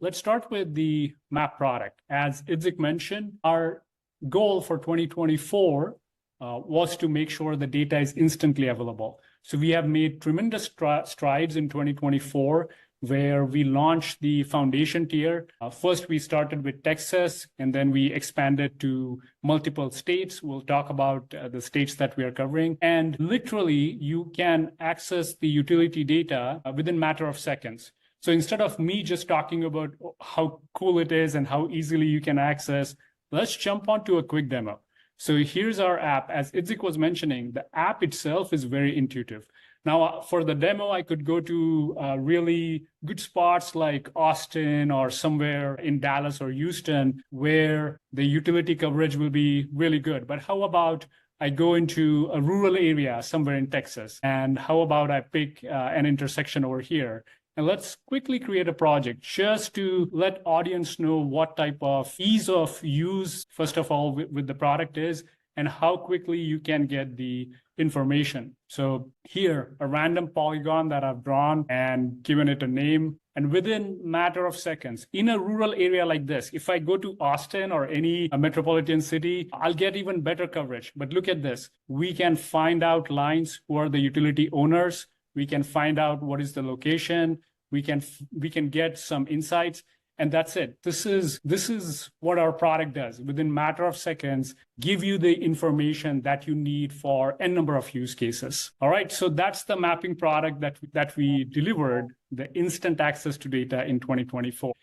Let's start with the map product. As Idzik mentioned, our goal for 2024 was to make sure the data is instantly available. So we have made tremendous strides in 2024, where we launched the foundation tier. First, we started with Texas, and then we expanded to multiple states. We'll talk about the states that we are covering. And literally, you can access the utility data within a matter of seconds. So instead of me just talking about how cool it is and how easily you can access, let's jump onto a quick demo. So here's our app. As Idzik was mentioning, the app itself is very intuitive. Now, for the demo, I could go to really good spots like Austin or somewhere in Dallas or Houston, where the utility coverage will be really good. But how about I go into a rural area somewhere in Texas? And how about I pick an intersection over here? And let's quickly create a project just to let audience know what type of ease of use, first of all, with the product is, and how quickly you can get the information. So here, a random polygon that I've drawn and given it a name. And within a matter of seconds, in a rural area like this, if I go to Austin or any metropolitan city, I'll get even better coverage. But look at this. We can find out lines who are the utility owners. We can find out what is the location. We can get some insights, and that's it. This is what our product does. Within a matter of seconds, give you the information that you need for a number of use cases. All right, so that's the mapping product that we delivered, the instant access to data in 2024.